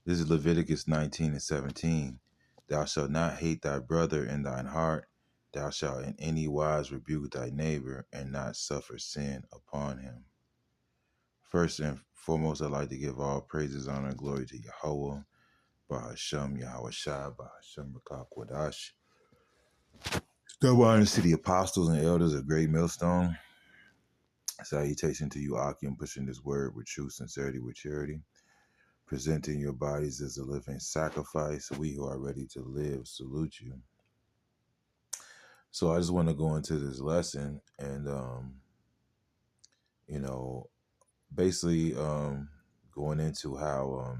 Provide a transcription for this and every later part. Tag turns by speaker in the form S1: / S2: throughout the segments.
S1: This is Leviticus 19 and 17. Thou shalt not hate thy brother in thine heart. Thou shalt in any wise rebuke thy neighbor and not suffer sin upon him. First and foremost, I'd like to give all praises, honor, and glory to Yahweh, Bahashem, Yahweh Shai, Bahashem, Rakak, Wadash. Double honors to the apostles and elders of Great Millstone. Salutation to you, Akim, pushing this word with truth, sincerity, with charity. Presenting your bodies as a living sacrifice. We who are ready to live salute you. So I just want to go into this lesson and, basically going into how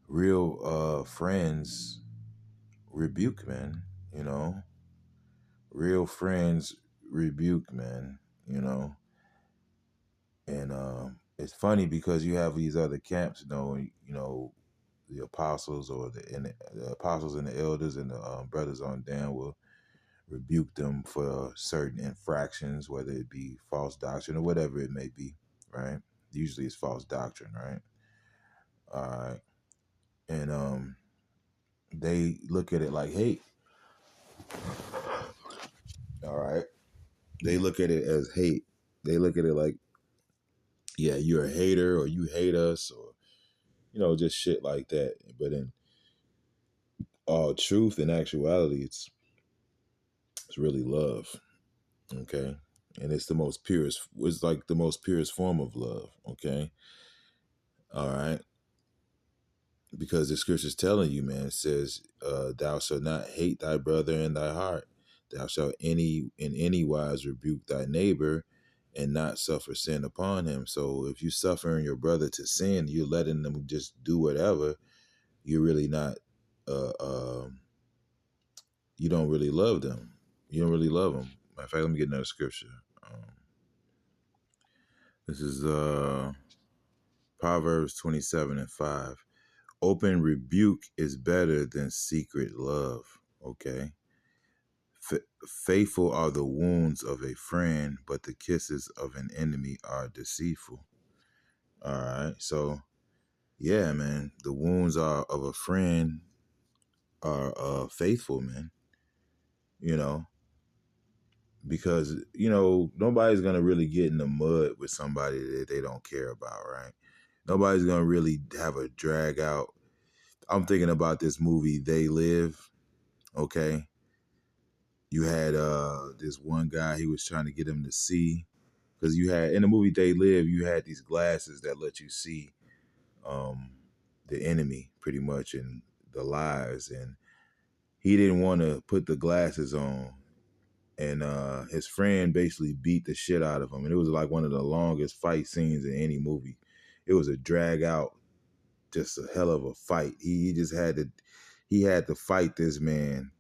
S1: real friends rebuke, man. Real friends rebuke, man. And it's funny because you have these other camps, the apostles or the apostles and the elders and the brothers on down will rebuke them for certain infractions, whether it be false doctrine or whatever it may be, right? Usually it's false doctrine, right? All right. And they look at it like hate. All right. They look at it as hate. They look at it like, yeah, you're a hater or you hate us or, just shit like that. But in all truth and actuality, it's really love. Okay. And it's like the most purest form of love. Okay. All right. Because the scripture's telling you, man, it says, thou shalt not hate thy brother in thy heart. Thou shalt in any wise rebuke thy neighbor and not suffer sin upon him. So if you suffering your brother to sin, you're letting them just do whatever. You're really not, you don't really love them. You don't really love them. Matter of fact, let me get another scripture. This is Proverbs 27 and 5. Open rebuke is better than secret love. Okay. Faithful are the wounds of a friend, but the kisses of an enemy are deceitful. All right. So, yeah, man, the wounds of a friend are faithful, man. Because, nobody's going to really get in the mud with somebody that they don't care about, right? Nobody's going to really have a drag out. I'm thinking about this movie, They Live, okay? You had this one guy, he was trying to get him to see, because you had, in the movie They Live, you had these glasses that let you see the enemy pretty much and the lies, and he didn't want to put the glasses on, and his friend basically beat the shit out of him, and it was like one of the longest fight scenes in any movie. It was a drag out, just a hell of a fight. He just had to fight this man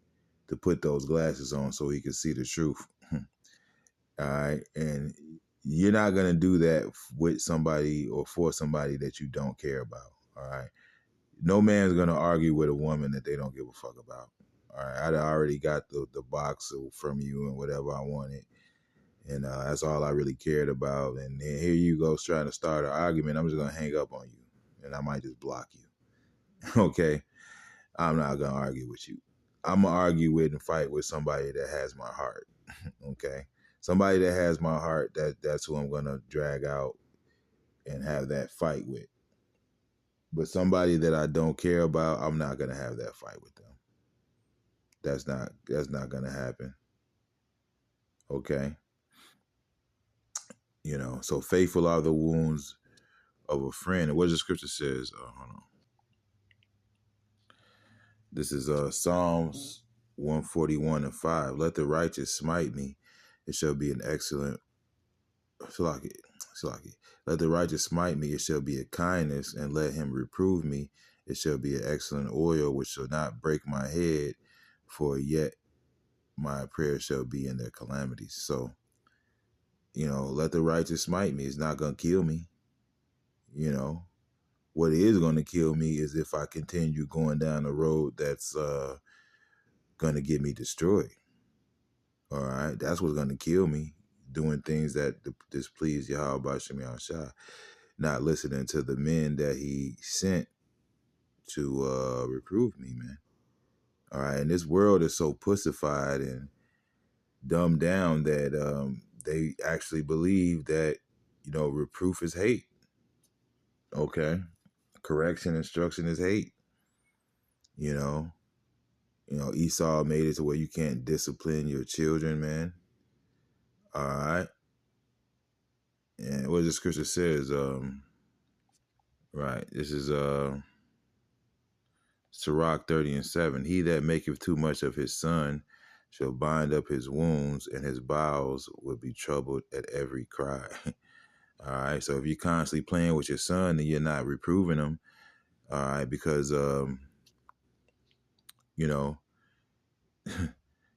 S1: to put those glasses on so he could see the truth. All right. And you're not going to do that with somebody or for somebody that you don't care about. All right. No man's going to argue with a woman that they don't give a fuck about. All right. I already got the box from you and whatever I wanted. And that's all I really cared about. And then here you go trying to start an argument. I'm just going to hang up on you and I might just block you. Okay. I'm not going to argue with you. I'm going to argue with and fight with somebody that has my heart. Okay. Somebody that has my heart, that's who I'm going to drag out and have that fight with. But somebody that I don't care about, I'm not going to have that fight with them. That's not going to happen. Okay. So faithful are the wounds of a friend. And what the scripture says, hold on. This is Psalms 141 and 5. Let the righteous smite me. It shall be an excellent, Salaki. Let the righteous smite me. It shall be a kindness, and let him reprove me. It shall be an excellent oil, which shall not break my head, for yet my prayer shall be in their calamities. So, let the righteous smite me. It's not going to kill me. What is going to kill me is if I continue going down the road that's going to get me destroyed. All right. That's what's going to kill me, doing things that displease Yahweh Shem Shai. not listening to the men that he sent to reprove me, man. All right, and this world is so pussified and dumbed down that they actually believe that reproof is hate. Okay, correction, instruction is hate. You know, Esau made it to where you can't discipline your children, man. All right, and what the scripture says, right? This is Sirach 30:7. He that maketh too much of his son shall bind up his wounds, and his bowels will be troubled at every cry. All right. So if you're constantly playing with your son and you're not reproving him, all right, because you know,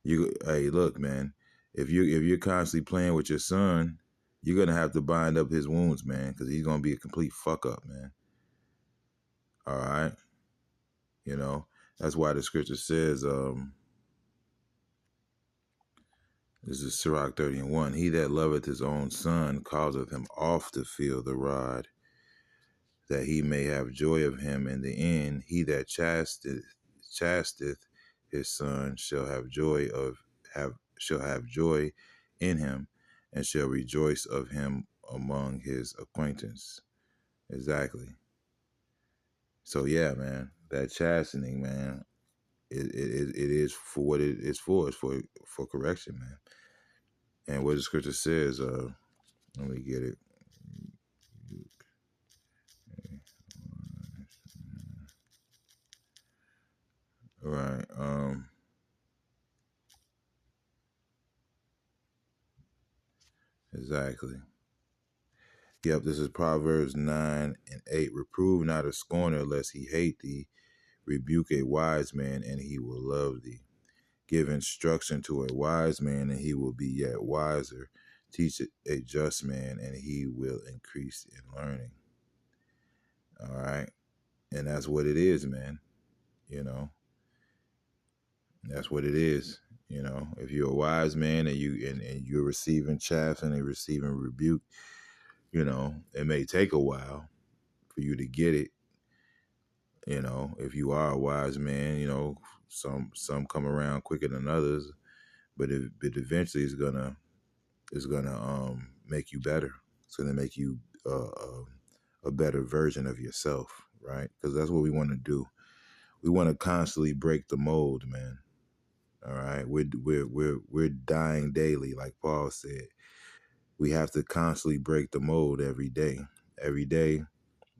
S1: hey, look, man, if you're constantly playing with your son, you're gonna have to bind up his wounds, man, because he's gonna be a complete fuck up, man. All right. You know, that's why the scripture says, this is Sirach 30:1. He that loveth his own son causeth him oft to feel the rod, that he may have joy of him in the end. He that chasteth his son shall have joy in him, and shall rejoice of him among his acquaintance. Exactly. So yeah, man, that chastening, man, it is for what it is for. It's for correction, man. And what the scripture says, let me get it. Right. Exactly. Yep, this is Proverbs 9:8. Reprove not a scorner, lest he hate thee. Rebuke a wise man, and he will love thee. Give instruction to a wise man, and he will be yet wiser. Teach a just man, and he will increase in learning. All right. And that's what it is, man. You know, that's what it is. If you're a wise man and you're receiving chaff and receiving rebuke, it may take a while for you to get it. If you are a wise man, some come around quicker than others, but it eventually is gonna make you better. It's gonna make you a better version of yourself, right? Because that's what we want to do. We want to constantly break the mold, man. All right, we're dying daily, like Paul said. We have to constantly break the mold every day. Every day,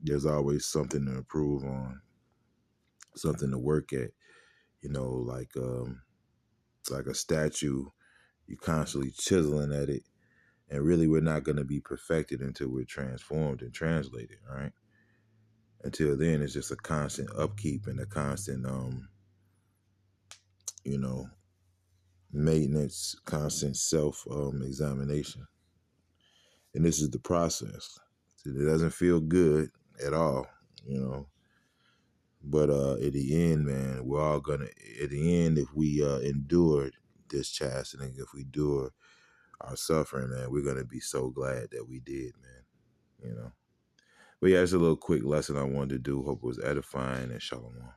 S1: there's always something to improve on, something to work at. Like a statue, you're constantly chiseling at it, and really, we're not going to be perfected until we're transformed and translated. Right? Until then, it's just a constant upkeep and a constant, you know, maintenance, constant self examination. And this is the process. It doesn't feel good at all, you know. But at the end, man, we're all gonna. At the end, if we endured this chastening, if we endure our suffering, man, we're gonna be so glad that we did, man. But yeah, it's a little quick lesson I wanted to do. Hope it was edifying, and shalom.